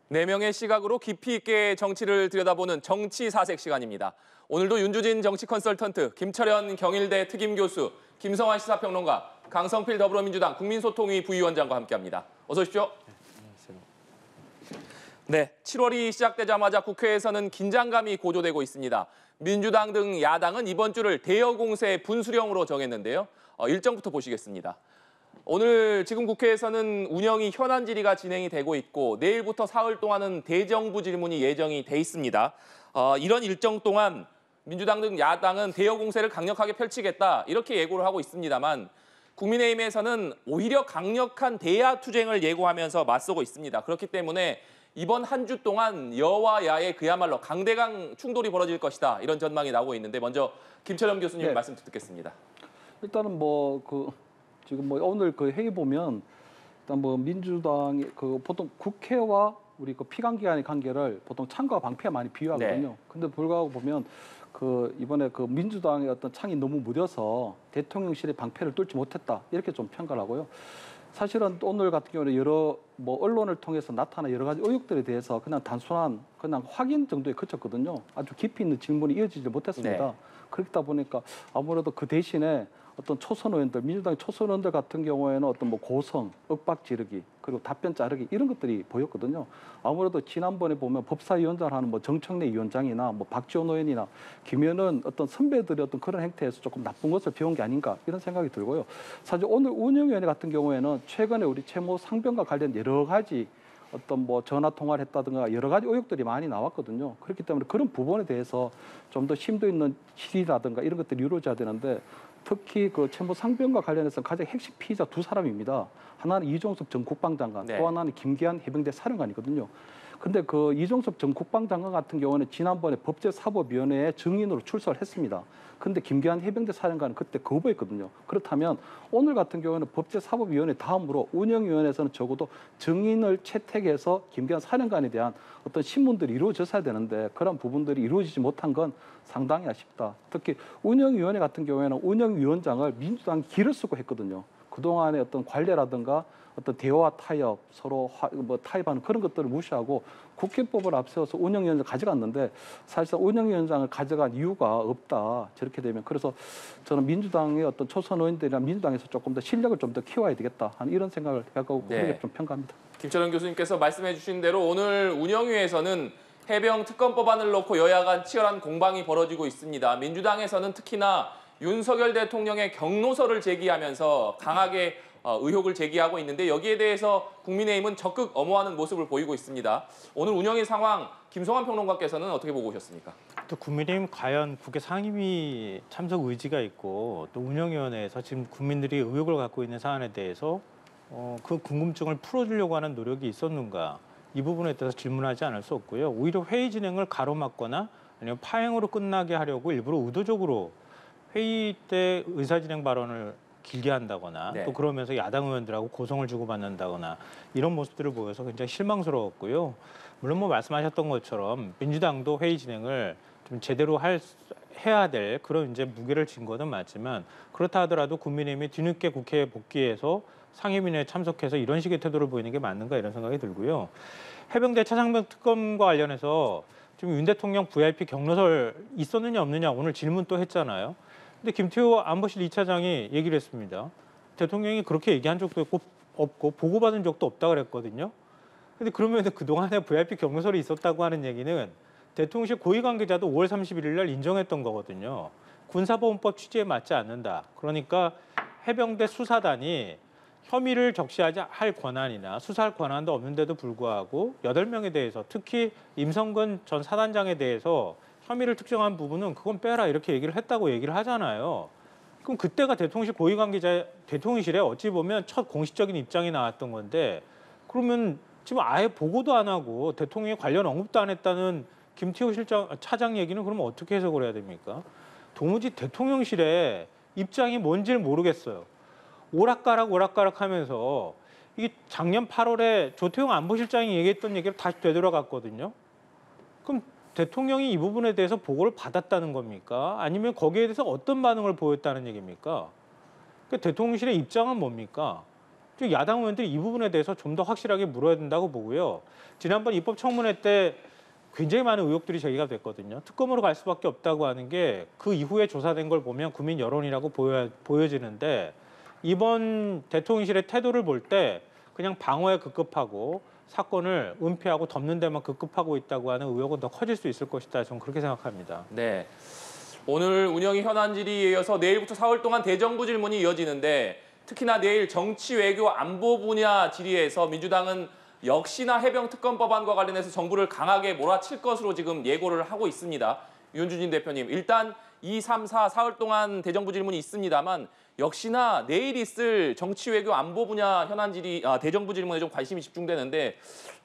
네 명의 시각으로 깊이 있게 정치를 들여다보는 정치 사색 시간입니다. 오늘도 윤주진 정치 컨설턴트, 김철현 경일대 특임 교수, 김성환 시사평론가, 강성필 더불어민주당 국민소통위 부위원장과 함께합니다. 어서 오십시오. 네, 7월이 시작되자마자 국회에서는 긴장감이 고조되고 있습니다. 민주당 등 야당은 이번 주를 대여공세 분수령으로 정했는데요. 일정부터 보시겠습니다. 오늘 지금 국회에서는 운영이 현안 질의가 진행이 되고 있고 내일부터 사흘 동안은 대정부 질문이 예정이 돼 있습니다. 이런 일정 동안 민주당 등 야당은 대여 공세를 강력하게 펼치겠다 이렇게 예고를 하고 있습니다만 국민의힘에서는 오히려 강력한 대야 투쟁을 예고하면서 맞서고 있습니다. 그렇기 때문에 이번 한 주 동안 여와 야의 그야말로 강대강 충돌이 벌어질 것이다 이런 전망이 나오고 있는데 먼저 김철현 교수님 말씀 듣겠습니다. 일단은 지금 오늘 그 회의 보면 일단 민주당이 보통 국회와 우리 피감기관의 관계를 보통 창과 방패에 많이 비유하거든요. 네. 근데 불구하고 보면 이번에 민주당의 어떤 창이 너무 무뎌서 대통령실의 방패를 뚫지 못했다 이렇게 좀 평가를 하고요. 사실은 오늘 같은 경우는 여러 언론을 통해서 나타난 여러 가지 의혹들에 대해서 그냥 단순한 확인 정도에 그쳤거든요. 아주 깊이 있는 질문이 이어지지 못했습니다. 네. 그렇다 보니까 아무래도 그 대신에 어떤 초선 의원들, 민주당의 초선 의원들 같은 경우에는 어떤 고성, 윽박 지르기, 그리고 답변 자르기 이런 것들이 보였거든요. 아무래도 지난번에 보면 법사위원장을 하는 정청래 위원장이나 박지원 의원이나 김현은 어떤 선배들의 어떤 그런 행태에서 조금 나쁜 것을 배운 게 아닌가 이런 생각이 들고요. 사실 오늘 운영위원회 같은 경우에는 최근에 우리 채무 상변과 관련 여러 가지 어떤 전화 통화를 했다든가 여러 가지 의혹들이 많이 나왔거든요. 그렇기 때문에 그런 부분에 대해서 좀 더 심도 있는 질의라든가 이런 것들이 이루어져야 되는데 특히 채무 상변과 관련해서 가장 핵심 피의자 두 사람입니다. 하나는 이종섭 전 국방장관, 네. 또 하나는 김기한 해병대 사령관이거든요. 근데 이종섭 전 국방장관 같은 경우는 지난번에 법제사법위원회에 증인으로 출석을 했습니다. 근데 김기한 해병대 사령관은 그때 거부했거든요. 그렇다면 오늘 같은 경우는 법제사법위원회 다음으로 운영위원회에서는 적어도 증인을 채택해서 김기한 사령관에 대한 어떤 신문들이 이루어졌어야 되는데 그런 부분들이 이루어지지 못한 건 상당히 아쉽다. 특히 운영위원회 같은 경우에는 운영위원장을 민주당이 길을 쓰고 했거든요. 그동안의 어떤 관례라든가 어떤 대화 타협, 서로 타협하는 그런 것들을 무시하고 국회법을 앞세워서 운영위원장을 가져갔는데 사실상 운영위원장을 가져간 이유가 없다. 저렇게 되면. 그래서 저는 민주당의 어떤 초선 의원들이나 민주당에서 조금 더 실력을 좀 더 키워야 되겠다 하는 이런 생각을 해가고 그렇게 좀 평가합니다. 김철현 교수님께서 말씀해 주신 대로 오늘 운영위에서는 해병 특검법안을 놓고 여야 간 치열한 공방이 벌어지고 있습니다. 민주당에서는 특히나 윤석열 대통령의 경로서를 제기하면서 강하게 의혹을 제기하고 있는데 여기에 대해서 국민의힘은 적극 엄호하는 모습을 보이고 있습니다. 오늘 운영위 상황 김성환 평론가께서는 어떻게 보고 오셨습니까? 또 국민의힘 과연 국회 상임위 참석 의지가 있고 또 운영위원회에서 지금 국민들이 의혹을 갖고 있는 사안에 대해서 그 궁금증을 풀어주려고 하는 노력이 있었는가 이 부분에 대해서 질문하지 않을 수 없고요. 오히려 회의 진행을 가로막거나 아니면 파행으로 끝나게 하려고 일부러 의도적으로 회의 때 의사진행 발언을 길게 한다거나 또 그러면서 야당 의원들하고 고성을 주고받는다거나 이런 모습들을 보여서 굉장히 실망스러웠고요. 물론 말씀하셨던 것처럼 민주당도 회의 진행을 좀 제대로 해야 될 그런 무게를 진 거는 맞지만 그렇다 하더라도 국민의힘이 뒤늦게 국회에 복귀해서 상임위에 참석해서 이런 식의 태도를 보이는 게 맞는가 이런 생각이 들고요. 해병대 차상병 특검과 관련해서 지금 윤 대통령 VIP 경로설 있었느냐 없느냐 오늘 질문 또 했잖아요. 근데 김태호 안보실 2차장이 얘기를 했습니다. 대통령이 그렇게 얘기한 적도 없고 보고받은 적도 없다 그랬거든요. 근데 그러면 그동안에 VIP 경로설이 있었다고 하는 얘기는 대통령실 고위 관계자도 5월 31일 날 인정했던 거거든요. 군사보훈법 취지에 맞지 않는다. 그러니까 해병대 수사단이 혐의를 적시할 권한이나 수사할 권한도 없는데도 불구하고 8명에 대해서 특히 임성근 전 사단장에 대해서 혐의를 특정한 부분은 그건 빼라 이렇게 얘기를 했다고 얘기를 하잖아요. 그럼 그때가 대통령실 고위 관계자 대통령실에 어찌 보면 첫 공식적인 입장이 나왔던 건데 그러면 지금 아예 보고도 안 하고 대통령이 관련 언급도 안 했다는 김태호 차장 얘기는 그러면 어떻게 해석을 해야 됩니까? 도무지 대통령실의 입장이 뭔지를 모르겠어요. 오락가락 하면서 이게 작년 8월에 조태용 안보실장이 얘기했던 얘기를 다시 되돌아갔거든요. 그럼 대통령이 이 부분에 대해서 보고를 받았다는 겁니까? 아니면 거기에 대해서 어떤 반응을 보였다는 얘기입니까? 그러니까 대통령실의 입장은 뭡니까? 즉 야당 의원들이 이 부분에 대해서 좀 더 확실하게 물어야 된다고 보고요. 지난번 입법청문회 때 굉장히 많은 의혹들이 제기가 됐거든요. 특검으로 갈 수밖에 없다고 하는 게 그 이후에 조사된 걸 보면 국민 여론이라고 보여지는데 이번 대통령실의 태도를 볼 때 그냥 방어에 급급하고 사건을 은폐하고 덮는 데만 급급하고 있다고 하는 의혹은 더 커질 수 있을 것이다. 저는 그렇게 생각합니다. 네. 오늘 운영이 현안 질의에 이어서 내일부터 사흘 동안 대정부 질문이 이어지는데 특히나 내일 정치, 외교, 안보 분야 질의에서 민주당은 역시나 해병 특검 법안과 관련해서 정부를 강하게 몰아칠 것으로 지금 예고를 하고 있습니다. 윤주진 대표님, 일단 2, 3, 4 사흘 동안 대정부 질문이 있습니다만 역시나 내일 있을 정치, 외교, 안보 분야 현안 질의, 대정부 질문에 좀 관심이 집중되는데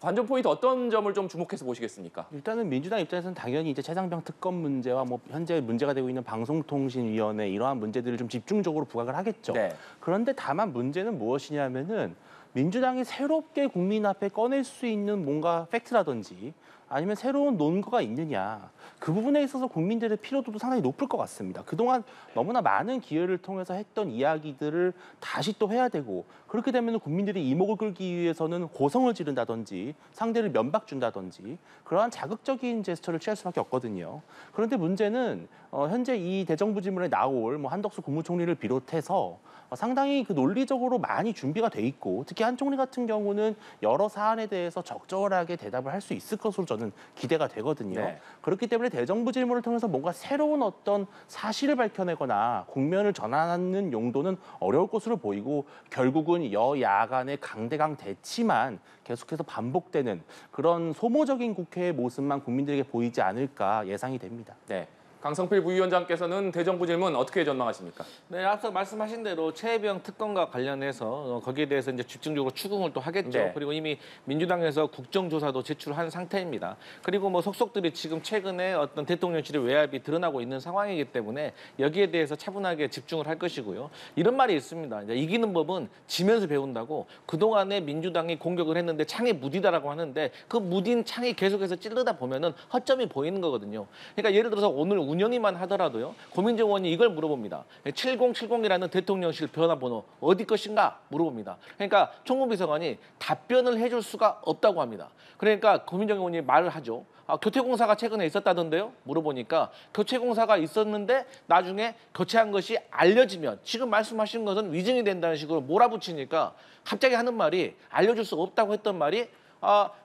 관전 포인트 어떤 점을 좀 주목해서 보시겠습니까? 일단은 민주당 입장에서는 당연히 이제 최상병 특검 문제와 뭐 현재 문제가 되고 있는 방송통신위원회 이러한 문제들을 좀 집중적으로 부각을 하겠죠. 네. 그런데 다만 문제는 무엇이냐면은 민주당이 새롭게 국민 앞에 꺼낼 수 있는 뭔가 팩트라든지 아니면 새로운 논거가 있느냐. 그 부분에 있어서 국민들의 피로도도 상당히 높을 것 같습니다. 그동안 너무나 많은 기회를 통해서 했던 이야기들을 다시 또 해야 되고 그렇게 되면 국민들이 이목을 끌기 위해서는 고성을 지른다든지 상대를 면박 준다든지 그러한 자극적인 제스처를 취할 수밖에 없거든요. 그런데 문제는 현재 이 대정부 질문에 나올 뭐 한덕수 국무총리를 비롯해서 상당히 그 논리적으로 많이 준비가 돼 있고 특히 한 총리 같은 경우는 여러 사안에 대해서 적절하게 대답을 할 수 있을 것으로 저는 기대가 되거든요. 네. 그렇기 때문에 대정부 질문을 통해서 뭔가 새로운 어떤 사실을 밝혀내거나 국면을 전환하는 용도는 어려울 것으로 보이고 결국은 여야 간의 강대강 대치만 계속해서 반복되는 그런 소모적인 국회의 모습만 국민들에게 보이지 않을까 예상이 됩니다. 네. 강성필 부위원장께서는 대정부 질문 어떻게 전망하십니까? 네, 앞서 말씀하신 대로 최혜병 특검과 관련해서 거기에 대해서 이제 집중적으로 추궁을 또 하겠죠. 네. 그리고 이미 민주당에서 국정조사도 제출한 상태입니다. 그리고 뭐 속속들이 지금 최근에 어떤 대통령실의 외압이 드러나고 있는 상황이기 때문에 여기에 대해서 차분하게 집중을 할 것이고요. 이런 말이 있습니다. 이제 이기는 법은 지면서 배운다고 그동안에 민주당이 공격을 했는데 창이 무디다라고 하는데 그 무딘 창이 계속해서 찌르다 보면은 허점이 보이는 거거든요. 그러니까 예를 들어서 오늘 운영위만 하더라도요. 고민정 의원이 이걸 물어봅니다. 7070이라는 대통령실 변화번호 어디 것인가 물어봅니다. 그러니까 총무비서관이 답변을 해줄 수가 없다고 합니다. 그러니까 고민정 의원이 말을 하죠. 교체공사가 최근에 있었다던데요? 물어보니까 교체공사가 있었는데 나중에 교체한 것이 알려지면 지금 말씀하신 것은 위증이 된다는 식으로 몰아붙이니까 갑자기 하는 말이 알려줄 수 없다고 했던 말이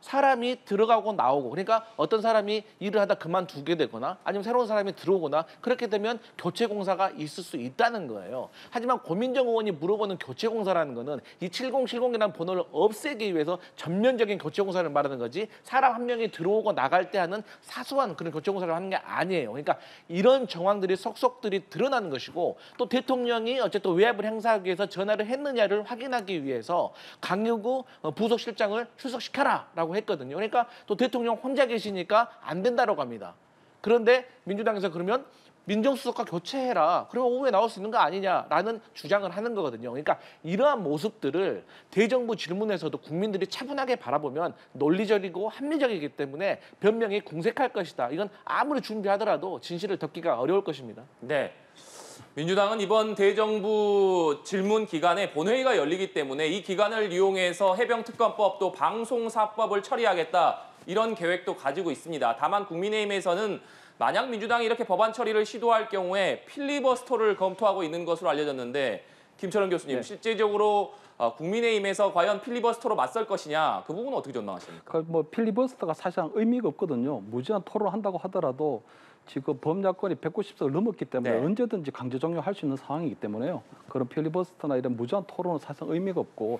사람이 들어가고 나오고 그러니까 어떤 사람이 일을 하다 그만두게 되거나 아니면 새로운 사람이 들어오거나 그렇게 되면 교체공사가 있을 수 있다는 거예요. 하지만 고민정 의원이 물어보는 교체공사라는 거는 이 7070이라는 번호를 없애기 위해서 전면적인 교체공사를 말하는 거지 사람 한 명이 들어오고 나갈 때 하는 사소한 그런 교체공사를 하는 게 아니에요. 그러니까 이런 정황들이 속속들이 드러나는 것이고 또 대통령이 어쨌든 외압을 행사하기 위해서 전화를 했느냐를 확인하기 위해서 강유구 부속실장을 출석시켜 라고 했거든요. 그러니까 또 대통령 혼자 계시니까 안 된다라고 합니다. 그런데 민주당에서 그러면 민정수석과 교체해라. 그러면 오후에 나올 수 있는 거 아니냐라는 주장을 하는 거거든요. 그러니까 이러한 모습들을 대정부 질문에서도 국민들이 차분하게 바라보면 논리적이고 합리적이기 때문에 변명이 궁색할 것이다. 이건 아무리 준비하더라도 진실을 덮기가 어려울 것입니다. 네. 민주당은 이번 대정부 질문 기간에 본회의가 열리기 때문에 이 기간을 이용해서 해병특검법 또 방송사법을 처리하겠다 이런 계획도 가지고 있습니다. 다만 국민의힘에서는 만약 민주당이 이렇게 법안 처리를 시도할 경우에 필리버스터를 검토하고 있는 것으로 알려졌는데 김철원 교수님, 네. 실제적으로 국민의힘에서 과연 필리버스터로 맞설 것이냐 그 부분은 어떻게 전망하십니까? 뭐 필리버스터가 사실상 의미가 없거든요. 무제한 토론한다고 하더라도 지금 범야권이 190석을 넘었기 때문에 네. 언제든지 강제 종료할 수 있는 상황이기 때문에요. 그런 필리버스터나 이런 무제한 토론은 사실상 의미가 없고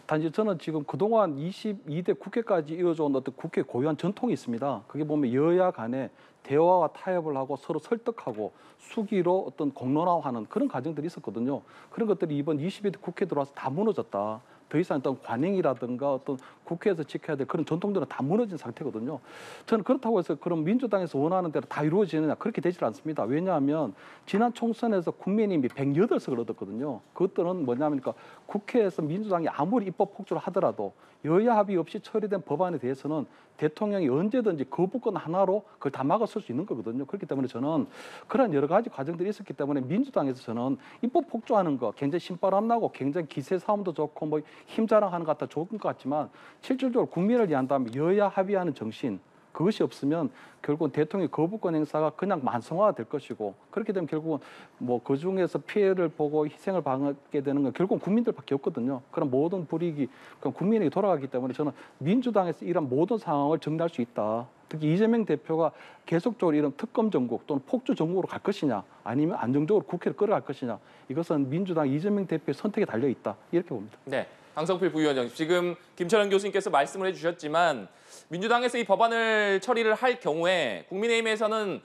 단지 저는 지금 그동안 22대 국회까지 이어져온 어떤 국회 고유한 전통이 있습니다. 그게 보면 여야 간에 대화와 타협을 하고 서로 설득하고 수기로 어떤 공론화하는 그런 과정들이 있었거든요. 그런 것들이 이번 22대 국회 들어와서 다 무너졌다. 더 이상 어떤 관행이라든가 어떤 국회에서 지켜야 될 그런 전통들은 다 무너진 상태거든요. 저는 그렇다고 해서 그럼 민주당에서 원하는 대로 다 이루어지느냐 그렇게 되질 않습니다. 왜냐하면 지난 총선에서 국민의힘이 108석을 얻었거든요. 그것들은 뭐냐면 국회에서 민주당이 아무리 입법 폭주를 하더라도 여야 합의 없이 처리된 법안에 대해서는 대통령이 언제든지 거부권 하나로 그걸 다 막아설 수 있는 거거든요. 그렇기 때문에 저는 그런 여러 가지 과정들이 있었기 때문에 민주당에서 저는 입법 폭주하는 거 굉장히 신바람 나고 굉장히 기세 싸움도 좋고 뭐 힘 자랑하는 것 같다 좋은 것 같지만 실질적으로 국민을 위한다면 여야 합의하는 정신 그것이 없으면 결국은 대통령의 거부권 행사가 그냥 만성화가 될 것이고 그렇게 되면 결국은 뭐 그중에서 피해를 보고 희생을 당하게 되는 건 결국은 국민들밖에 없거든요. 그런 모든 불이익이 그럼 국민에게 돌아가기 때문에 저는 민주당에서 이런 모든 상황을 정리할 수 있다. 특히 이재명 대표가 계속적으로 이런 특검 정국 또는 폭주 정국으로 갈 것이냐 아니면 안정적으로 국회를 끌어갈 것이냐 이것은 민주당 이재명 대표의 선택에 달려 있다. 이렇게 봅니다. 네, 강성필 부위원장 지금 김철현 교수님께서 말씀을 해주셨지만 민주당에서 이 법안을 처리를 할 경우에 국민의힘에서는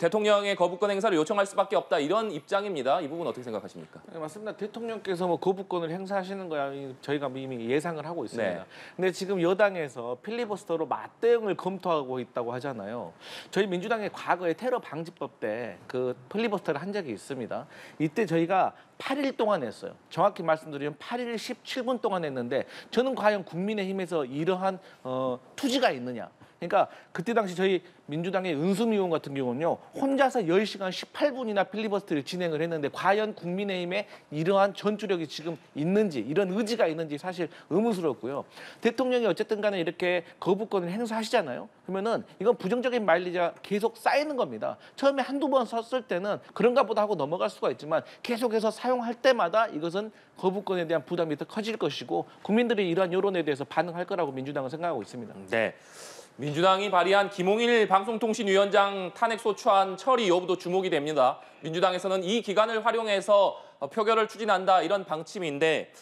대통령의 거부권 행사를 요청할 수밖에 없다 이런 입장입니다. 이 부분 어떻게 생각하십니까? 네, 맞습니다. 대통령께서 뭐 거부권을 행사하시는 거야 저희가 이미 예상을 하고 있습니다. 네. 근데 지금 여당에서 필리버스터로 맞대응을 검토하고 있다고 하잖아요. 저희 민주당의 과거에 테러 방지법 때 그 필리버스터를 한 적이 있습니다. 이때 저희가 8일 동안 했어요. 정확히 말씀드리면 8일 17분 동안 했는데 저는 과연 국민의힘에서 이러한 투지가 있느냐. 그러니까 그때 당시 저희 민주당의 은수미 의원 같은 경우는요. 혼자서 10시간 18분이나 필리버스터를 진행을 했는데 과연 국민의힘에 이러한 전투력이 지금 있는지 이런 의지가 있는지 사실 의문스럽고요. 대통령이 어쨌든 간에 이렇게 거부권을 행사하시잖아요. 그러면은 이건 부정적인 마일리지가 계속 쌓이는 겁니다. 처음에 한두 번 썼을 때는 그런가 보다 하고 넘어갈 수가 있지만 계속해서 사용할 때마다 이것은 거부권에 대한 부담이 더 커질 것이고 국민들이 이러한 여론에 대해서 반응할 거라고 민주당은 생각하고 있습니다. 네. 민주당이 발의한 김홍일 방송통신위원장 탄핵소추안 처리 여부도 주목이 됩니다. 민주당에서는 이 기간을 활용해서 표결을 추진한다 이런 방침인데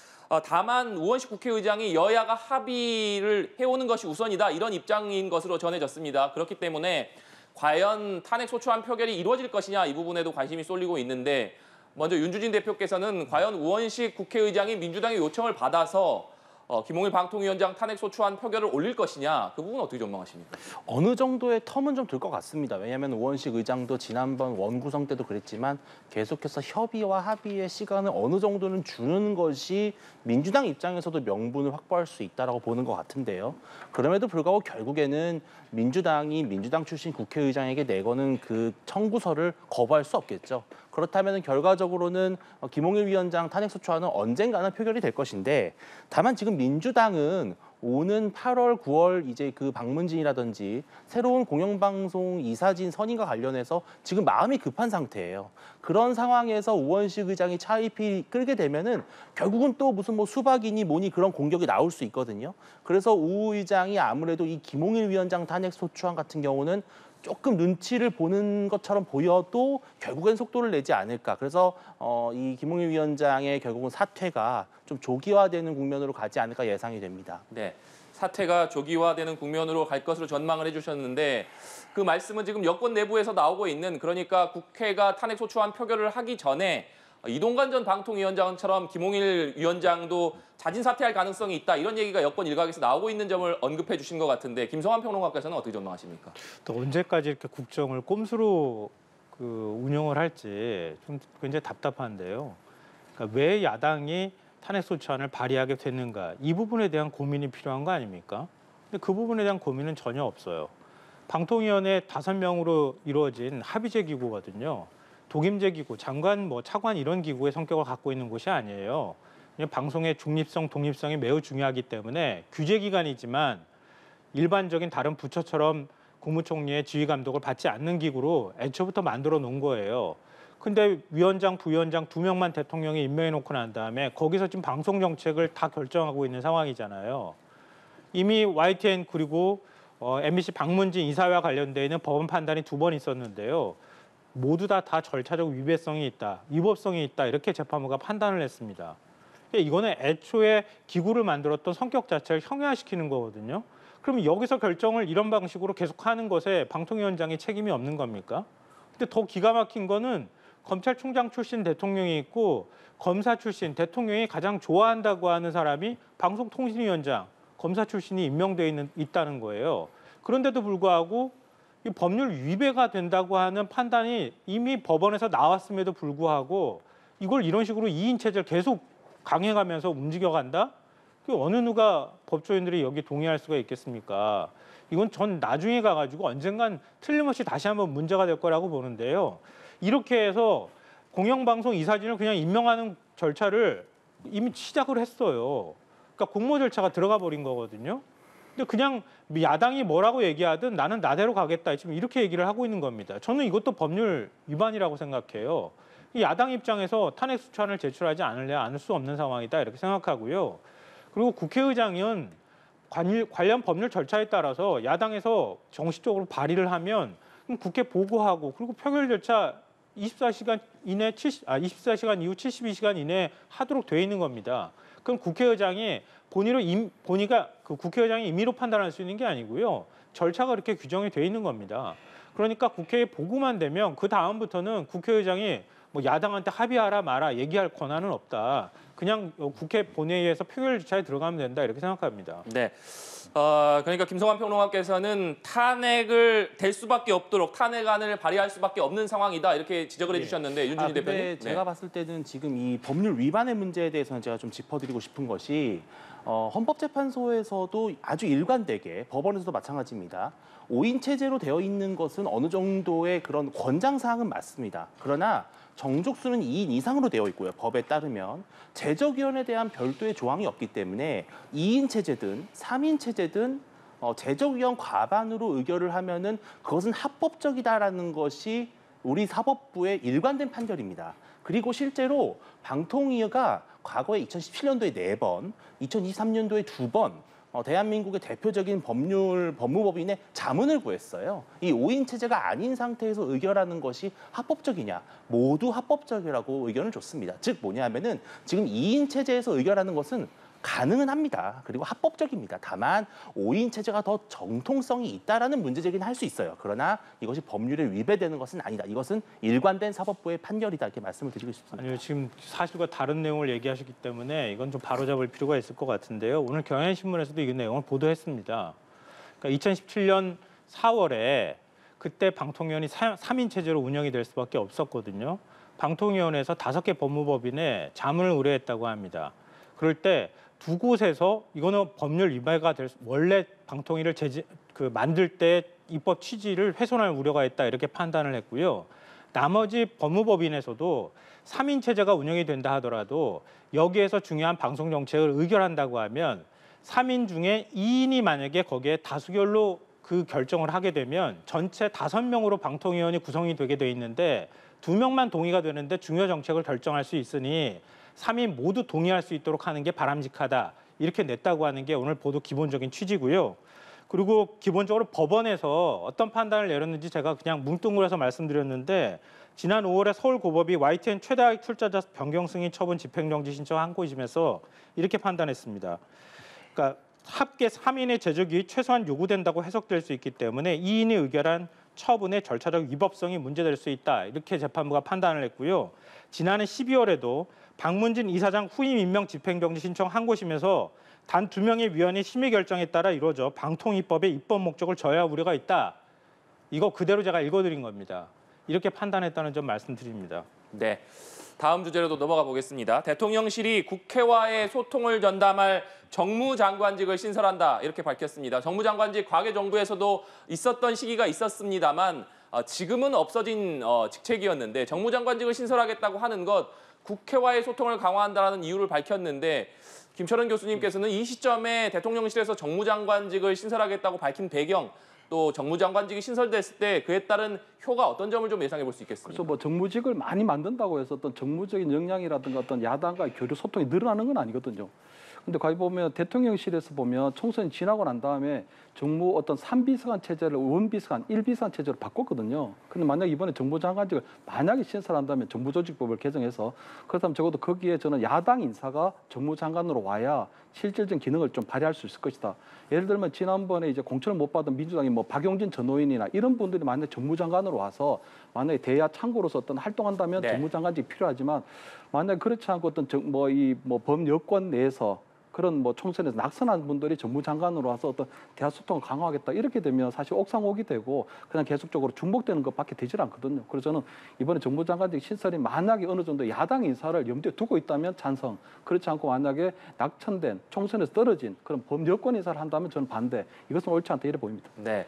다만 우원식 국회의장이 여야가 합의를 해오는 것이 우선이다 이런 입장인 것으로 전해졌습니다. 그렇기 때문에 과연 탄핵소추안 표결이 이루어질 것이냐 이 부분에도 관심이 쏠리고 있는데 먼저 윤주진 대표께서는 과연 우원식 국회의장이 민주당의 요청을 받아서 김홍일 방통위원장 탄핵소추안 표결을 올릴 것이냐 그 부분 어떻게 전망하십니까? 어느 정도의 텀은 좀 들 것 같습니다. 왜냐하면 우원식 의장도 지난번 원구성 때도 그랬지만 계속해서 협의와 합의의 시간을 어느 정도는 주는 것이 민주당 입장에서도 명분을 확보할 수 있다고 보는 것 같은데요. 그럼에도 불구하고 결국에는 민주당이 민주당 출신 국회의장에게 내거는 그 청구서를 거부할 수 없겠죠. 그렇다면 결과적으로는 김홍일 위원장 탄핵소추안은 언젠가는 표결이 될 것인데 다만 지금 민주당은 오는 8월, 9월 이제 그 방문진이라든지 새로운 공영방송 이사진 선임과 관련해서 지금 마음이 급한 상태예요. 그런 상황에서 우원식 의장이 차입이 끌게 되면은 결국은 또 무슨 뭐 수박이니 뭐니 그런 공격이 나올 수 있거든요. 그래서 우 의장이 아무래도 이 김홍일 위원장 탄핵소추안 같은 경우는 조금 눈치를 보는 것처럼 보여도 결국엔 속도를 내지 않을까. 그래서 이 김홍일 위원장의 결국은 사퇴가 좀 조기화되는 국면으로 가지 않을까 예상이 됩니다. 네, 사태가 조기화되는 국면으로 갈 것으로 전망을 해주셨는데 그 말씀은 지금 여권 내부에서 나오고 있는 그러니까 국회가 탄핵소추안 표결을 하기 전에 이동관 전 방통위원장처럼 김홍일 위원장도 자진 사퇴할 가능성이 있다 이런 얘기가 여권 일각에서 나오고 있는 점을 언급해 주신 것 같은데 김성환 평론가께서는 어떻게 전망하십니까? 또 언제까지 이렇게 국정을 꼼수로 운영을 할지 좀 굉장히 답답한데요. 그러니까 왜 야당이 탄핵소추안을 발의하게 됐는가 이 부분에 대한 고민이 필요한 거 아닙니까? 근데 그 부분에 대한 고민은 전혀 없어요. 방통위원회 5명으로 이루어진 합의제 기구거든요. 독임제 기구, 장관, 차관 이런 기구의 성격을 갖고 있는 곳이 아니에요. 방송의 중립성, 독립성이 매우 중요하기 때문에 규제기관이지만 일반적인 다른 부처처럼 국무총리의 지휘 감독을 받지 않는 기구로 애초부터 만들어 놓은 거예요. 근데 위원장, 부위원장 2명만 대통령이 임명해 놓고 난 다음에 거기서 지금 방송 정책을 다 결정하고 있는 상황이잖아요. 이미 YTN 그리고 MBC 방문진 이사회와 관련돼 있는 법원 판단이 2번 있었는데요. 모두 다 절차적 위배성이 있다, 위법성이 있다 이렇게 재판부가 판단을 했습니다. 이거는 애초에 기구를 만들었던 성격 자체를 형해화시키는 거거든요. 그러면 여기서 결정을 이런 방식으로 계속하는 것에 방통위원장이 책임이 없는 겁니까? 근데 더 기가 막힌 거는 검찰총장 출신 대통령이 있고 검사 출신 대통령이 가장 좋아한다고 하는 사람이 방송통신위원장, 검사 출신이 임명돼 있다는 거예요. 그런데도 불구하고 이 법률 위배가 된다고 하는 판단이 이미 법원에서 나왔음에도 불구하고 이걸 이런 식으로 2인 체제를 계속 강행하면서 움직여간다? 그 어느 누가 법조인들이 여기 동의할 수가 있겠습니까? 이건 전 나중에 가가지고 언젠간 틀림없이 다시 한번 문제가 될 거라고 보는데요. 이렇게 해서 공영방송 이사진을 그냥 임명하는 절차를 이미 시작을 했어요. 그러니까 공모 절차가 들어가 버린 거거든요. 근데 그냥 야당이 뭐라고 얘기하든 나는 나대로 가겠다. 지금 이렇게 얘기를 하고 있는 겁니다. 저는 이것도 법률 위반이라고 생각해요. 야당 입장에서 탄핵 소추안을 제출하지 않을 수 없는 상황이다 이렇게 생각하고요. 그리고 국회의장은 관련 법률 절차에 따라서 야당에서 정식적으로 발의를 하면 국회 보고하고 그리고 표결 절차 24시간 이후 72시간 이내에 하도록 돼 있는 겁니다. 그럼 국회의장이 본의가 그 국회의장이 임의로 판단할 수 있는 게 아니고요. 절차가 그렇게 규정이 돼 있는 겁니다. 그러니까 국회에 보고만 되면 그 다음부터는 국회의장이 뭐 야당한테 합의하라 마라 얘기할 권한은 없다. 그냥 국회 본회의에서 표결 절차에 들어가면 된다 이렇게 생각합니다. 네. 그러니까 김성환 평론가께서는 탄핵을 될 수밖에 없도록 탄핵안을 발의할 수밖에 없는 상황이다 이렇게 지적을 해주셨는데 윤준희 근데 대표님. 제가 봤을 때는 지금 이 법률 위반의 문제에 대해서는 제가 좀 짚어드리고 싶은 것이 헌법재판소에서도 아주 일관되게 법원에서도 마찬가지입니다. 5인 체제로 되어 있는 것은 어느 정도의 그런 권장사항은 맞습니다. 그러나 정족수는 2인 이상으로 되어 있고요. 법에 따르면 제적위원에 대한 별도의 조항이 없기 때문에 2인 체제든 3인 체제든 제적위원 과반으로 의결을 하면은 그것은 합법적이다라는 것이 우리 사법부의 일관된 판결입니다. 그리고 실제로 방통위가 과거에 2017년도에 4번, 2023년도에 2번 대한민국의 대표적인 법무법인의 자문을 구했어요. 이 5인 체제가 아닌 상태에서 의결하는 것이 합법적이냐? 모두 합법적이라고 의견을 줬습니다. 즉 뭐냐면은 지금 2인 체제에서 의결하는 것은 가능은 합니다. 그리고 합법적입니다. 다만 5인 체제가 더 정통성이 있다라는 문제 제기는 할 수 있어요. 그러나 이것이 법률에 위배되는 것은 아니다. 이것은 일관된 사법부의 판결이다. 이렇게 말씀을 드리고 싶습니다. 아니요, 지금 사실과 다른 내용을 얘기하셨기 때문에 이건 좀 바로잡을 필요가 있을 것 같은데요. 오늘 경향신문에서도 이 내용을 보도했습니다. 그러니까 2017년 4월에 그때 방통위원이 3인 체제로 운영이 될 수밖에 없었거든요. 방통위원회에서 5개 법무법인에 자문을 의뢰했다고 합니다. 그럴 때 두 곳에서 이거는 법률 위반가 될 원래 방통위를 만들 때 입법 취지를 훼손할 우려가 있다 이렇게 판단을 했고요. 나머지 법무법인에서도 3인 체제가 운영이 된다 하더라도 여기에서 중요한 방송 정책을 의결한다고 하면 3인 중에 2인이 만약에 거기에 다수결로 그 결정을 하게 되면 전체 5명으로 방통위원이 구성이 되게 돼 있는데 2명만 동의가 되는데 중요 정책을 결정할 수 있으니 3인 모두 동의할 수 있도록 하는 게 바람직하다. 이렇게 냈다고 하는 게 오늘 보도 기본적인 취지고요. 그리고 기본적으로 법원에서 어떤 판단을 내렸는지 제가 그냥 뭉뚱그려서 말씀드렸는데 지난 5월에 서울고법이 YTN 최다학 출자자 변경 승인 처분 집행정지 신청 한 곳임에서 이렇게 판단했습니다. 그러니까 합계 3인의 제적이 최소한 요구된다고 해석될 수 있기 때문에 2인이 의결한 처분의 절차적 위법성이 문제될 수 있다. 이렇게 재판부가 판단을 했고요. 지난해 12월에도 박문진 이사장 후임 임명 집행정지 신청 한 곳이면서 단 2명의 위원이 심의 결정에 따라 이루어져 방통위법의 입법 목적을 저해할 우려가 있다. 이거 그대로 제가 읽어드린 겁니다. 이렇게 판단했다는 점 말씀드립니다. 네. 다음 주제로도 넘어가 보겠습니다. 대통령실이 국회와의 소통을 전담할 정무장관직을 신설한다 이렇게 밝혔습니다. 정무장관직 과거 정부에서도 있었던 시기가 있었습니다만 지금은 없어진 직책이었는데 정무장관직을 신설하겠다고 하는 것 국회와의 소통을 강화한다는 이유를 밝혔는데 김철은 교수님께서는 이 시점에 대통령실에서 정무장관직을 신설하겠다고 밝힌 배경 또 정무장관직이 신설됐을 때 그에 따른 효과 어떤 점을 좀 예상해 볼 수 있겠습니까? 그래서 뭐 정무직을 많이 만든다고 해서 어떤 정무적인 역량이라든가 어떤 야당과의 교류 소통이 늘어나는 건 아니거든요. 근데 거기 보면 대통령실에서 보면 총선이 지나고 난 다음에 정무 어떤 3비서관 체제를 원비서관, 1비서관 체제로 바꿨거든요. 근데 만약 이번에 정무장관직을 만약에 신설한다면 정부조직법을 개정해서 그렇다면 적어도 거기에 저는 야당 인사가 정무장관으로 와야 실질적인 기능을 좀 발휘할 수 있을 것이다. 예를 들면 지난번에 이제 공천을 못 받은 민주당이 뭐 박용진 전 의원이나 이런 분들이 만약에 정무장관으로 와서 만약에 대야 창구로서 어떤 활동한다면 네. 정무장관직이 필요하지만 만약에 그렇지 않고 어떤 범여권 내에서 그런 뭐 총선에서 낙선한 분들이 정무장관으로 와서 어떤 대화 소통을 강화하겠다 이렇게 되면 사실 옥상옥이 되고 그냥 계속적으로 중복되는 것밖에 되질 않거든요. 그래서 저는 이번에 정무장관직 신설이 만약에 어느 정도 야당 인사를 염두에 두고 있다면 찬성, 그렇지 않고 만약에 낙천된 총선에서 떨어진 그런 범여권 인사를 한다면 저는 반대. 이것은 옳지 않다 이래 보입니다. 네.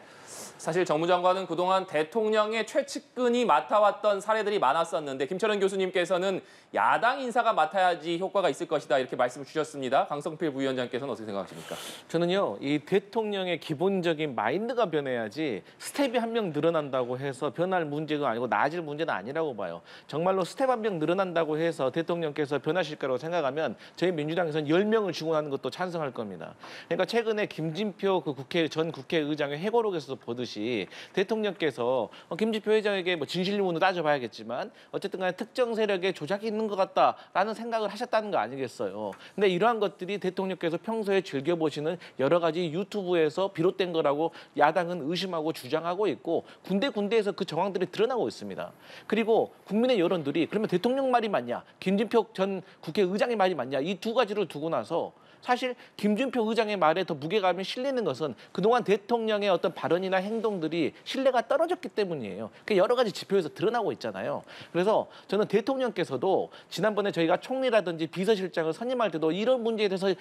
사실 정무장관은 그동안 대통령의 최측근이 맡아왔던 사례들이 많았었는데 김철은 교수님께서는 야당 인사가 맡아야지 효과가 있을 것이다 이렇게 말씀을 주셨습니다. 강성필 부위원장께서는 어떻게 생각하십니까? 저는요, 이 대통령의 기본적인 마인드가 변해야지 스텝이 한 명 늘어난다고 해서 변할 문제가 아니고 나아질 문제는 아니라고 봐요. 정말로 스텝 한 명 늘어난다고 해서 대통령께서 변하실 거라고 생각하면 저희 민주당에서는 10명을 증언하는 것도 찬성할 겁니다. 그러니까 최근에 김진표 그 전 국회의장의 회고록에서 보듯이 대통령께서 김진표 회장에게 뭐 진실유무는 따져봐야겠지만 어쨌든 간에 특정 세력의 조작이 있는 것 같다라는 생각을 하셨다는 거 아니겠어요. 근데 이러한 것들이 대통령께서 평소에 즐겨보시는 여러 가지 유튜브에서 비롯된 거라고 야당은 의심하고 주장하고 있고 군데군데에서 그 정황들이 드러나고 있습니다. 그리고 국민의 여론들이 그러면 대통령 말이 맞냐, 김진표 전 국회의장의 말이 맞냐, 이 두 가지를 두고 나서 사실 김진표 의장의 말에 더 무게감이 실리는 것은 그동안 대통령의 어떤 발언이나 행동들이 신뢰가 떨어졌기 때문이에요. 그 여러 가지 지표에서 드러나고 있잖아요. 그래서 저는 대통령께서도 지난번에 저희가 총리라든지 비서실장을 선임할 때도 이런 문제에 대해서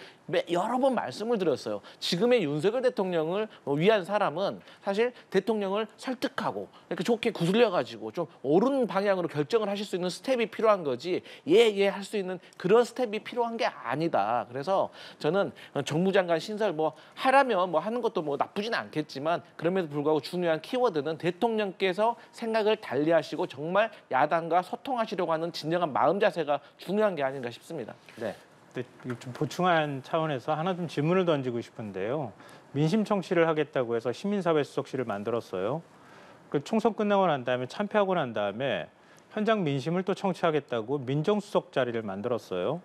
여러 번 말씀을 드렸어요. 지금의 윤석열 대통령을 위한 사람은 사실 대통령을 설득하고 이렇게 좋게 구슬려가지고 좀 옳은 방향으로 결정을 하실 수 있는 스텝이 필요한 거지 예 할 수 있는 그런 스텝이 필요한 게 아니다. 그래서 저는 정무장관 신설 뭐 하라면 뭐 하는 것도 뭐 나쁘진 않겠지만 그럼에도 불구하고 중요한 키워드는 대통령께서 생각을 달리하시고 정말 야당과 소통하시려고 하는 진정한 마음 자세가 중요한 게 아닌가 싶습니다. 네. 네, 좀 보충한 차원에서 하나 좀 질문을 던지고 싶은데요. 민심 청취를 하겠다고 해서 시민사회 수석실을 만들었어요. 그 총선 끝나고 난 다음에 참패하고 난 다음에 현장 민심을 또 청취하겠다고 민정수석 자리를 만들었어요.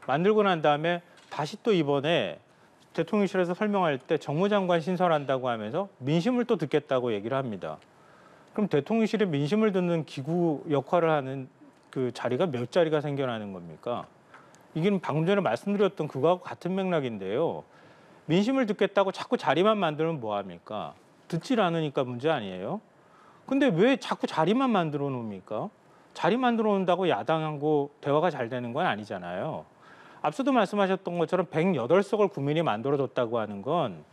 만들고 난 다음에 다시 또 이번에 대통령실에서 설명할 때 정무장관 신설한다고 하면서 민심을 또 듣겠다고 얘기를 합니다. 그럼 대통령실에 민심을 듣는 기구 역할을 하는 그 자리가 몇 자리가 생겨나는 겁니까? 이게 방금 전에 말씀드렸던 그거하고 같은 맥락인데요. 민심을 듣겠다고 자꾸 자리만 만들면 뭐합니까? 듣질 않으니까 문제 아니에요? 근데 왜 자꾸 자리만 만들어 놓습니까? 자리 만들어 놓는다고 야당하고 대화가 잘 되는 건 아니잖아요. 앞서도 말씀하셨던 것처럼 108석을 국민이 만들어줬다고 하는 건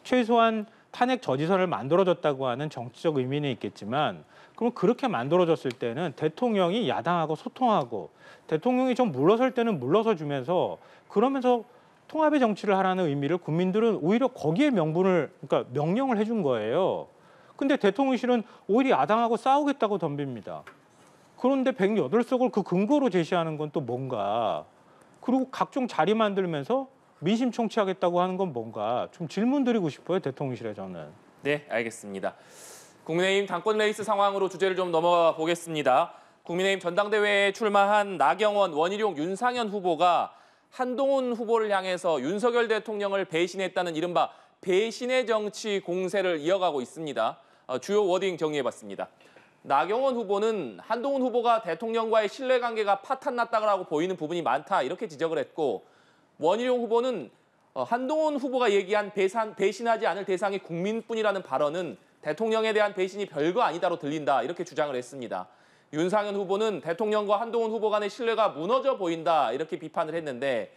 최소한 탄핵 저지선을 만들어줬다고 하는 정치적 의미는 있겠지만 그럼 그렇게 만들어줬을 때는 대통령이 야당하고 소통하고 대통령이 좀 물러설 때는 물러서 주면서 그러면서 통합의 정치를 하라는 의미를 국민들은 오히려 거기에 그러니까 명령을 해준 거예요. 근데 대통령실은 오히려 야당하고 싸우겠다고 덤빕니다. 그런데 108석을 그 근거로 제시하는 건 또 뭔가 그리고 각종 자리 만들면서 민심 청취하겠다고 하는 건 뭔가 좀 질문 드리고 싶어요, 대통령실에 저는. 네, 알겠습니다. 국민의힘 당권 레이스 상황으로 주제를 좀 넘어가 보겠습니다. 국민의힘 전당대회에 출마한 나경원, 원희룡, 윤상현 후보가 한동훈 후보를 향해서 윤석열 대통령을 배신했다는 이른바 배신의 정치 공세를 이어가고 있습니다. 주요 워딩 정리해봤습니다. 나경원 후보는 한동훈 후보가 대통령과의 신뢰관계가 파탄났다고 보이는 부분이 많다 이렇게 지적을 했고 원희룡 후보는 한동훈 후보가 얘기한 배신하지 않을 대상이 국민뿐이라는 발언은 대통령에 대한 배신이 별거 아니다로 들린다 이렇게 주장을 했습니다. 윤상현 후보는 대통령과 한동훈 후보 간의 신뢰가 무너져 보인다 이렇게 비판을 했는데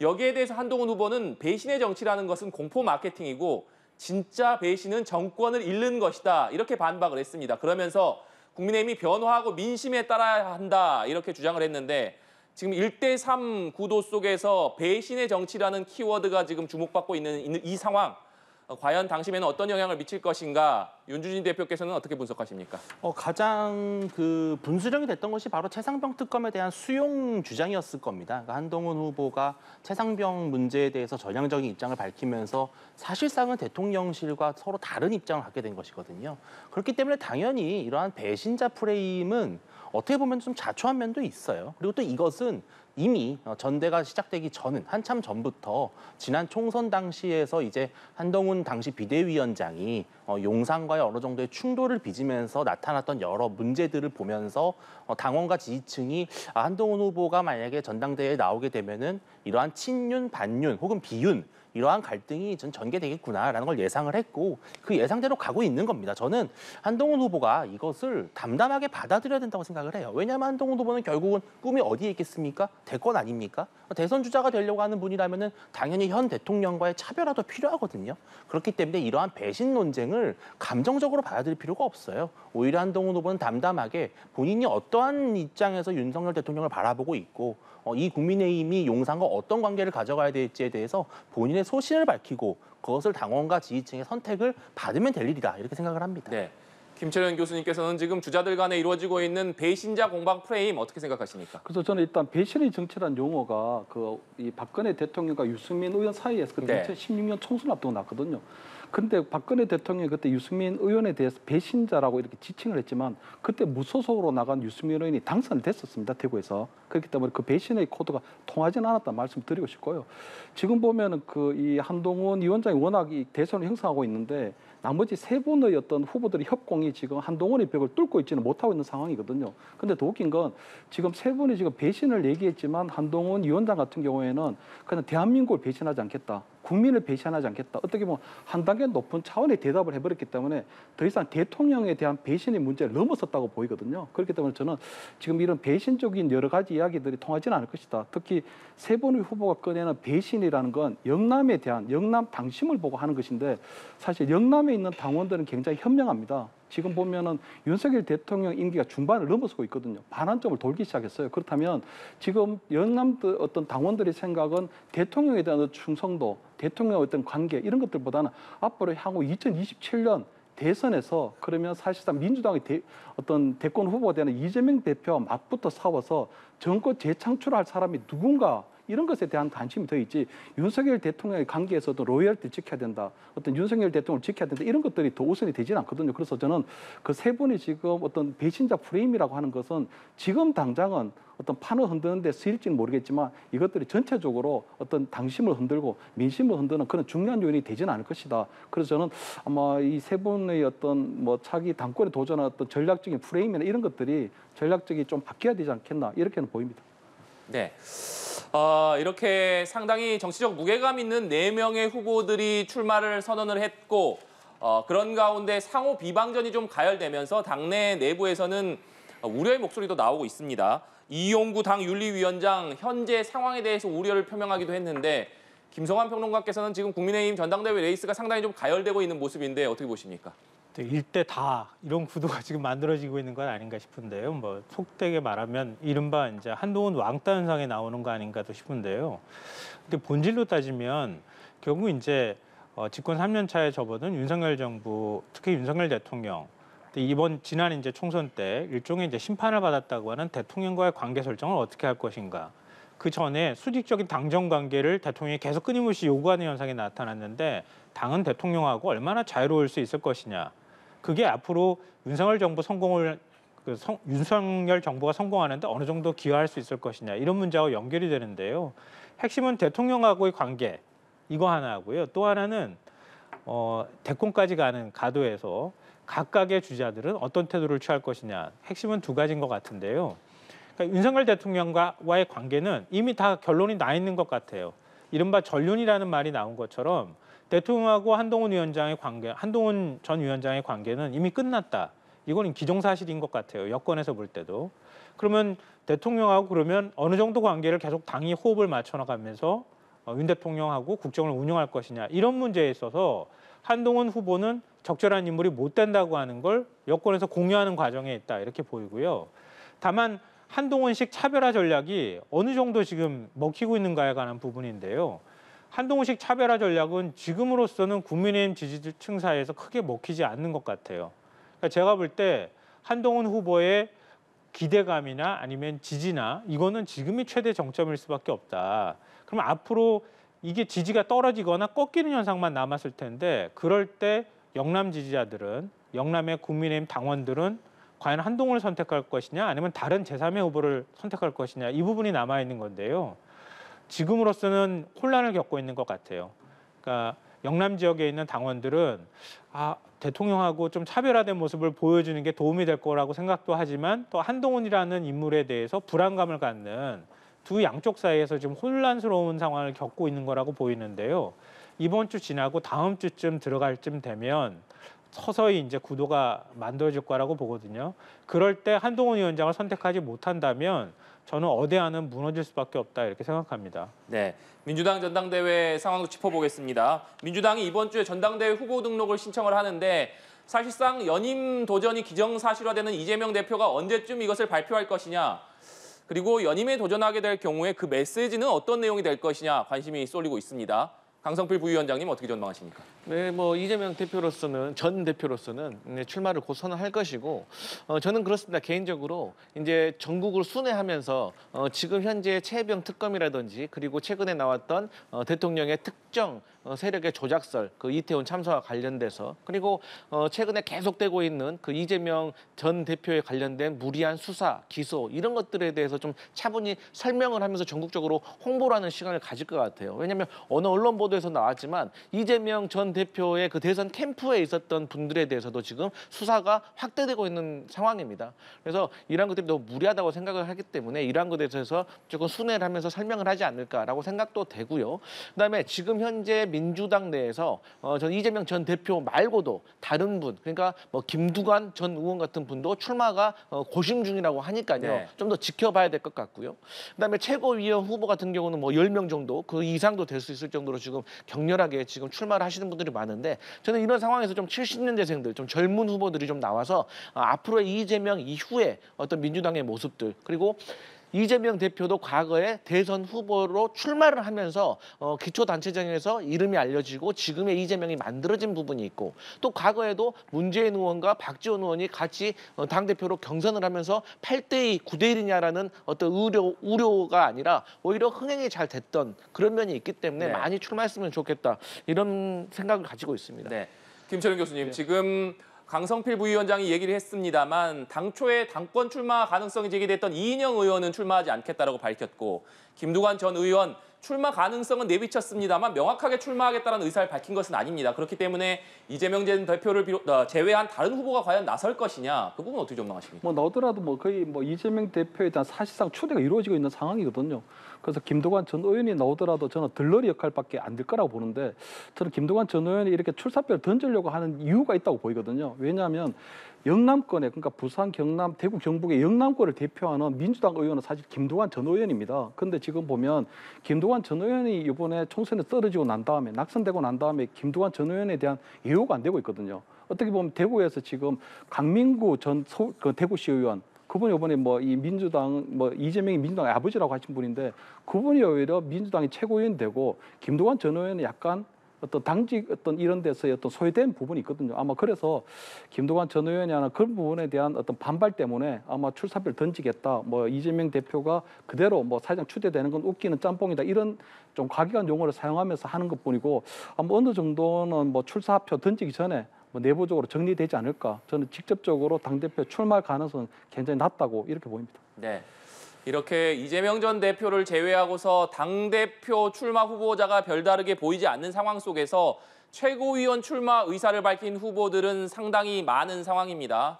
여기에 대해서 한동훈 후보는 배신의 정치라는 것은 공포 마케팅이고 진짜 배신은 정권을 잃는 것이다 이렇게 반박을 했습니다. 그러면서 국민의힘이 변화하고 민심에 따라야 한다 이렇게 주장을 했는데 지금 1대3 구도 속에서 배신의 정치라는 키워드가 지금 주목받고 있는 이 상황 과연 당심에는 어떤 영향을 미칠 것인가 윤주진 대표께서는 어떻게 분석하십니까? 가장 그 분수령이 됐던 것이 바로 최상병 특검에 대한 수용 주장이었을 겁니다. 그러니까 한동훈 후보가 최상병 문제에 대해서 전향적인 입장을 밝히면서 사실상은 대통령실과 서로 다른 입장을 갖게 된 것이거든요. 그렇기 때문에 당연히 이러한 배신자 프레임은 어떻게 보면 좀 자초한 면도 있어요. 그리고 또 이것은 이미 전대가 시작되기 전은 한참 전부터 지난 총선 당시에서 이제 한동훈 당시 비대위원장이 용산과의 어느 정도의 충돌을 빚으면서 나타났던 여러 문제들을 보면서 당원과 지지층이 한동훈 후보가 만약에 전당대회에 나오게 되면은 이러한 친윤, 반윤 혹은 비윤 이러한 갈등이 전개되겠구나라는 걸 예상을 했고 그 예상대로 가고 있는 겁니다. 저는 한동훈 후보가 이것을 담담하게 받아들여야 된다고 생각을 해요. 왜냐하면 한동훈 후보는 결국은 꿈이 어디에 있겠습니까? 대권 아닙니까? 대선 주자가 되려고 하는 분이라면은 당연히 현 대통령과의 차별화도 필요하거든요. 그렇기 때문에 이러한 배신 논쟁을 감정적으로 받아들일 필요가 없어요. 오히려 한동훈 후보는 담담하게 본인이 어떠한 입장에서 윤석열 대통령을 바라보고 있고 이 국민의힘이 용산과 어떤 관계를 가져가야 될지에 대해서 본인의 소신을 밝히고 그것을 당원과 지지층의 선택을 받으면 될 일이다 이렇게 생각을 합니다. 네. 김철현 교수님께서는 지금 주자들 간에 이루어지고 있는 배신자 공방 프레임 어떻게 생각하십니까? 그래서 저는 일단 배신의 정치라는 용어가 이 박근혜 대통령과 유승민 의원 사이에서 그때 네. 2016년 총선 앞두고 났거든요. 근데 박근혜 대통령이 그때 유승민 의원에 대해서 배신자라고 이렇게 지칭을 했지만 그때 무소속으로 나간 유승민 의원이 당선됐었습니다. 대구에서. 그렇기 때문에 그 배신의 코드가 통하지는 않았다 말씀드리고 싶고요. 지금 보면은 이 한동훈 위원장이 워낙 이 대선을 형성하고 있는데 나머지 세 분의 어떤 후보들의 협공이 지금 한동훈의 벽을 뚫고 있지는 못하고 있는 상황이거든요. 근데 더 웃긴 건 지금 세 분이 지금 배신을 얘기했지만 한동훈 위원장 같은 경우에는 그냥 대한민국을 배신하지 않겠다. 국민을 배신하지 않겠다. 어떻게 보면 한 단계 높은 차원의 대답을 해버렸기 때문에 더 이상 대통령에 대한 배신의 문제를 넘어섰다고 보이거든요. 그렇기 때문에 저는 지금 이런 배신적인 여러 가지 이야기들이 통하지는 않을 것이다. 특히 세 분의 후보가 꺼내는 배신이라는 건 영남에 대한 영남 당심을 보고 하는 것인데 사실 영남에 있는 당원들은 굉장히 현명합니다. 지금 보면은 윤석열 대통령 임기가 중반을 넘어서고 있거든요. 반환점을 돌기 시작했어요. 그렇다면 지금 영남 어떤 당원들의 생각은 대통령에 대한 충성도, 대통령의 어떤 관계 이런 것들보다는 앞으로 향후 2027년 대선에서 그러면 사실상 민주당의 어떤 대권 후보가 되는 이재명 대표와 맞붙어 싸워서 정권 재창출할 사람이 누군가 이런 것에 대한 관심이 더 있지 윤석열 대통령의 관계에서도 로열티를 지켜야 된다. 어떤 윤석열 대통령을 지켜야 된다. 이런 것들이 더 우선이 되지는 않거든요. 그래서 저는 그 세 분이 지금 어떤 배신자 프레임이라고 하는 것은 지금 당장은 어떤 판을 흔드는 데 쓰일지는 모르겠지만 이것들이 전체적으로 어떤 당심을 흔들고 민심을 흔드는 그런 중요한 요인이 되지는 않을 것이다. 그래서 저는 아마 이 세 분의 어떤 뭐 차기 당권에 도전한 어떤 전략적인 프레임이나 이런 것들이 전략적이 좀 바뀌어야 되지 않겠나 이렇게는 보입니다. 네. 이렇게 상당히 정치적 무게감 있는 4명의 후보들이 출마를 선언을 했고 그런 가운데 상호 비방전이 좀 가열되면서 당내 내부에서는 우려의 목소리도 나오고 있습니다. 이용구 당 윤리위원장 현재 상황에 대해서 우려를 표명하기도 했는데 김성환 평론가께서는 지금 국민의힘 전당대회 레이스가 상당히 좀 가열되고 있는 모습인데 어떻게 보십니까? 일대 다 이런 구도가 지금 만들어지고 있는 건 아닌가 싶은데요. 뭐 속되게 말하면 이른바 이제 한동훈 왕따 현상에 나오는 거 아닌가도 싶은데요. 근데 본질로 따지면 결국 이제 집권 3년 차에 접어든 윤석열 정부, 특히 윤석열 대통령. 이번 지난 이제 총선 때 일종의 이제 심판을 받았다고 하는 대통령과의 관계 설정을 어떻게 할 것인가. 그 전에 수직적인 당정 관계를 대통령이 계속 끊임없이 요구하는 현상이 나타났는데 당은 대통령하고 얼마나 자유로울 수 있을 것이냐. 그게 앞으로 윤석열 정부 윤석열 정부가 성공하는데 어느 정도 기여할 수 있을 것이냐 이런 문제하고 연결이 되는데요. 핵심은 대통령하고의 관계 이거 하나고요. 또 하나는 대권까지 가는 가도에서 각각의 주자들은 어떤 태도를 취할 것이냐. 핵심은 두 가지인 것 같은데요. 그러니까 윤석열 대통령과의 관계는 이미 다 결론이 나 있는 것 같아요. 이른바 전륜이라는 말이 나온 것처럼 대통령하고 한동훈 전 위원장의 관계는 이미 끝났다. 이거는 기정사실인 것 같아요. 여권에서 볼 때도. 그러면 대통령하고 그러면 어느 정도 관계를 계속 당이 호흡을 맞춰 나가면서 윤 대통령하고 국정을 운영할 것이냐. 이런 문제에 있어서 한동훈 후보는 적절한 인물이 못 된다고 하는 걸 여권에서 공유하는 과정에 있다. 이렇게 보이고요. 다만 한동훈식 차별화 전략이 어느 정도 지금 먹히고 있는가에 관한 부분인데요. 한동훈식 차별화 전략은 지금으로서는 국민의힘 지지층 사이에서 크게 먹히지 않는 것 같아요. 그러니까 제가 볼 때 한동훈 후보의 기대감이나 아니면 지지나 이거는 지금이 최대 정점일 수밖에 없다. 그럼 앞으로 이게 지지가 떨어지거나 꺾이는 현상만 남았을 텐데 그럴 때 영남 지지자들은 영남의 국민의힘 당원들은 과연 한동훈을 선택할 것이냐 아니면 다른 제3의 후보를 선택할 것이냐 이 부분이 남아 있는 건데요. 지금으로서는 혼란을 겪고 있는 것 같아요. 그러니까 영남 지역에 있는 당원들은 대통령하고 좀 차별화된 모습을 보여주는 게 도움이 될 거라고 생각도 하지만 또 한동훈이라는 인물에 대해서 불안감을 갖는 두 양쪽 사이에서 지금 혼란스러운 상황을 겪고 있는 거라고 보이는데요. 이번 주 지나고 다음 주쯤 들어갈 쯤 되면 서서히 이제 구도가 만들어질 거라고 보거든요. 그럴 때 한동훈 위원장을 선택하지 못한다면 저는 어대안은 무너질 수밖에 없다 이렇게 생각합니다. 네, 민주당 전당대회 상황도 짚어보겠습니다. 민주당이 이번 주에 전당대회 후보 등록을 신청을 하는데 사실상 연임 도전이 기정사실화되는 이재명 대표가 언제쯤 이것을 발표할 것이냐, 그리고 연임에 도전하게 될 경우에 그 메시지는 어떤 내용이 될 것이냐 관심이 쏠리고 있습니다. 강성필 부위원장님 어떻게 전망하십니까? 네, 뭐 이재명 대표로서는 전 대표로서는 출마를 곧 선언할 것이고, 저는 그렇습니다. 개인적으로 이제 전국을 순회하면서 지금 현재 최혜병 특검이라든지 그리고 최근에 나왔던 대통령의 특정 세력의 조작설, 그 이태원 참사와 관련돼서, 그리고 최근에 계속되고 있는 그 이재명 전 대표에 관련된 무리한 수사, 기소 이런 것들에 대해서 좀 차분히 설명을 하면서 전국적으로 홍보를 하는 시간을 가질 것 같아요. 왜냐하면 어느 언론 보도에서 나왔지만 이재명 전 대표의 그 대선 캠프에 있었던 분들에 대해서도 지금 수사가 확대되고 있는 상황입니다. 그래서 이러한 것들이 너무 무리하다고 생각을 하기 때문에 이러한 것에 대해서 조금 순회를 하면서 설명을 하지 않을까라고 생각도 되고요. 그다음에 지금 현재 민주당 내에서 전 이재명 전 대표 말고도 다른 분, 그러니까 뭐 김두관 전 의원 같은 분도 출마가 고심 중이라고 하니까요. 네. 좀 더 지켜봐야 될 것 같고요. 그다음에 최고위원 후보 같은 경우는 뭐 10명 정도 그 이상도 될 수 있을 정도로 지금 격렬하게 지금 출마를 하시는 분들이 많은데, 저는 이런 상황에서 좀 70년대생들, 좀 젊은 후보들이 좀 나와서 앞으로의 이재명 이후에 어떤 민주당의 모습들, 그리고 이재명 대표도 과거에 대선 후보로 출마를 하면서 기초단체장에서 이름이 알려지고 지금의 이재명이 만들어진 부분이 있고, 또 과거에도 문재인 의원과 박지원 의원이 같이 당대표로 경선을 하면서 8대2, 9대1이냐라는 어떤 우려가 아니라 오히려 흥행이 잘 됐던 그런 면이 있기 때문에 네. 많이 출마했으면 좋겠다, 이런 생각을 가지고 있습니다. 네, 김철현 교수님, 지금 강성필 부위원장이 얘기를 했습니다만 당초에 당권 출마 가능성이 제기됐던 이인영 의원은 출마하지 않겠다라고 밝혔고, 김두관 전 의원 출마 가능성은 내비쳤습니다만 명확하게 출마하겠다는 의사를 밝힌 것은 아닙니다. 그렇기 때문에 이재명 전 대표를 제외한 다른 후보가 과연 나설 것이냐, 그 부분 어떻게 전망하십니까? 뭐 나오더라도 뭐 거의 뭐 이재명 대표에 대한 사실상 추대가 이루어지고 있는 상황이거든요. 그래서 김두관 전 의원이 나오더라도 저는 들러리 역할밖에 안 될 거라고 보는데, 저는 김두관 전 의원이 이렇게 출사표를 던지려고 하는 이유가 있다고 보이거든요. 왜냐하면 영남권에, 그러니까 부산, 경남, 대구, 경북의 영남권을 대표하는 민주당 의원은 사실 김두관 전 의원입니다. 근데 지금 보면 김두관 전 의원이 이번에 총선에 떨어지고 난 다음에, 낙선되고 난 다음에 김두관 전 의원에 대한 예우가 안 되고 있거든요. 어떻게 보면 대구에서 지금 강민구 전 대구시 의원, 그분이 이번에 뭐 이 민주당, 뭐 이재명이 민주당의 아버지라고 하신 분인데, 그분이 오히려 민주당의 최고위원이 되고 김두관 전 의원은 약간 어떤 당직 어떤 이런 데서의 어떤 소외된 부분이 있거든요. 아마 그래서 김두관 전 의원이 하는 그런 부분에 대한 어떤 반발 때문에 아마 출사표를 던지겠다, 뭐 이재명 대표가 그대로 뭐 사실상 추대되는 건 웃기는 짬뽕이다, 이런 좀 과격한 용어를 사용하면서 하는 것뿐이고, 아마 어느 정도는 뭐 출사표 던지기 전에 뭐 내부적으로 정리되지 않을까. 저는 직접적으로 당대표 출마할 가능성은 굉장히 낮다고 이렇게 보입니다. 네, 이렇게 이재명 전 대표를 제외하고서 당대표 출마 후보자가 별다르게 보이지 않는 상황 속에서 최고위원 출마 의사를 밝힌 후보들은 상당히 많은 상황입니다.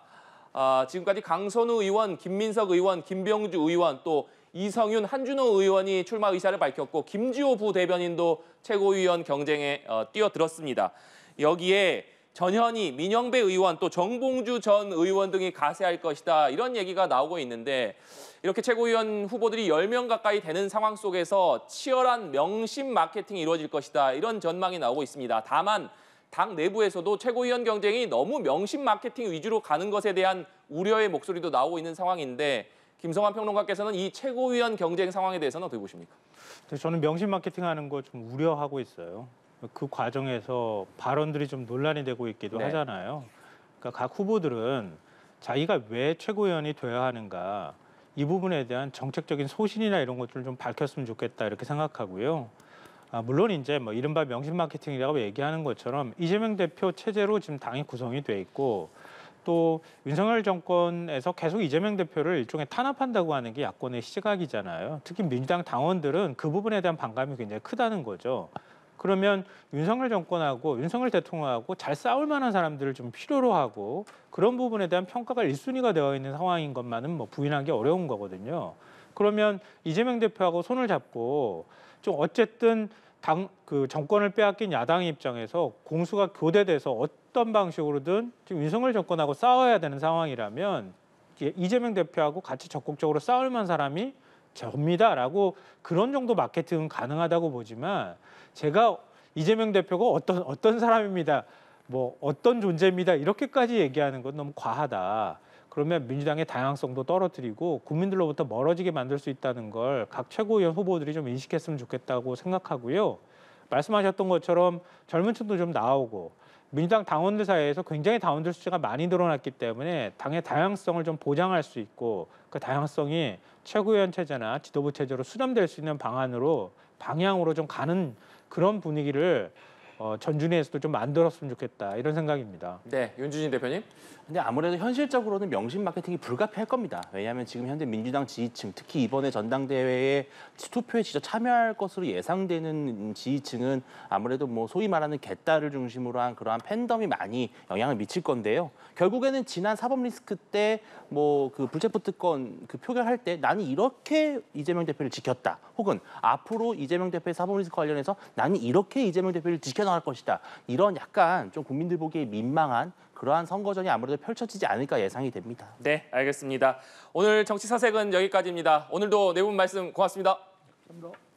지금까지 강선우 의원, 김민석 의원, 김병주 의원, 또 이성윤, 한준호 의원이 출마 의사를 밝혔고, 김지호 부대변인도 최고위원 경쟁에 뛰어들었습니다. 여기에 전현희, 민영배 의원, 또 정봉주 전 의원 등이 가세할 것이다, 이런 얘기가 나오고 있는데, 이렇게 최고위원 후보들이 10명 가까이 되는 상황 속에서 치열한 명심 마케팅이 이루어질 것이다, 이런 전망이 나오고 있습니다. 다만 당 내부에서도 최고위원 경쟁이 너무 명심 마케팅 위주로 가는 것에 대한 우려의 목소리도 나오고 있는 상황인데, 김성환 평론가께서는 이 최고위원 경쟁 상황에 대해서는 어떻게 보십니까? 저는 명심 마케팅하는 거 좀 우려하고 있어요. 그 과정에서 발언들이 좀 논란이 되고 있기도 네. 하잖아요. 그러니까 각 후보들은 자기가 왜 최고위원이 돼야 하는가, 이 부분에 대한 정책적인 소신이나 이런 것들을 좀 밝혔으면 좋겠다, 이렇게 생각하고요. 물론 이제 뭐 이른바 명심 마케팅이라고 얘기하는 것처럼 이재명 대표 체제로 지금 당이 구성이 돼 있고, 또 윤석열 정권에서 계속 이재명 대표를 일종의 탄압한다고 하는 게 야권의 시각이잖아요. 특히 민주당 당원들은 그 부분에 대한 반감이 굉장히 크다는 거죠. 그러면 윤석열 정권하고 윤석열 대통령하고 잘 싸울 만한 사람들을 좀 필요로 하고 그런 부분에 대한 평가가 1순위가 되어 있는 상황인 것만은 뭐 부인하기 어려운 거거든요. 그러면 이재명 대표하고 손을 잡고 좀 어쨌든 그 정권을 빼앗긴 야당의 입장에서 공수가 교대돼서 어떤 방식으로든 지금 윤석열 정권하고 싸워야 되는 상황이라면 이재명 대표하고 같이 적극적으로 싸울 만한 사람이 접니다라고 그런 정도 마케팅은 가능하다고 보지만 제가 이재명 대표가 어떤 사람입니다, 뭐 어떤 존재입니다 이렇게까지 얘기하는 건 너무 과하다. 그러면 민주당의 다양성도 떨어뜨리고 국민들로부터 멀어지게 만들 수 있다는 걸 각 최고위원 후보들이 좀 인식했으면 좋겠다고 생각하고요. 말씀하셨던 것처럼 젊은 층도 좀 나오고 민주당 당원들 사이에서 굉장히 당원들 숫자가 많이 늘어났기 때문에 당의 다양성을 좀 보장할 수 있고 그 다양성이 최고위원 체제나 지도부 체제로 수렴될 수 있는 방향으로 좀 가는 그런 분위기를 전준위에서도 좀 만들었으면 좋겠다 이런 생각입니다. 네, 윤주진 대표님. 근데 아무래도 현실적으로는 명심 마케팅이 불가피할 겁니다. 왜냐하면 지금 현재 민주당 지지층, 특히 이번에 전당대회에 투표에 직접 참여할 것으로 예상되는 지지층은 아무래도 뭐 소위 말하는 개딸을 중심으로 한 그러한 팬덤이 많이 영향을 미칠 건데요. 결국에는 지난 사법 리스크 때 뭐 그 불체포 특권 그 표결할 때 나는 이렇게 이재명 대표를 지켰다. 혹은 앞으로 이재명 대표의 사법 리스크 관련해서 나는 이렇게 이재명 대표를 지켜나갈 것이다. 이런 약간 좀 국민들 보기에 민망한 그러한 선거전이 아무래도 펼쳐지지 않을까 예상이 됩니다. 네, 알겠습니다. 오늘 정치 사색은 여기까지입니다. 오늘도 네 분 말씀 고맙습니다. 감사합니다.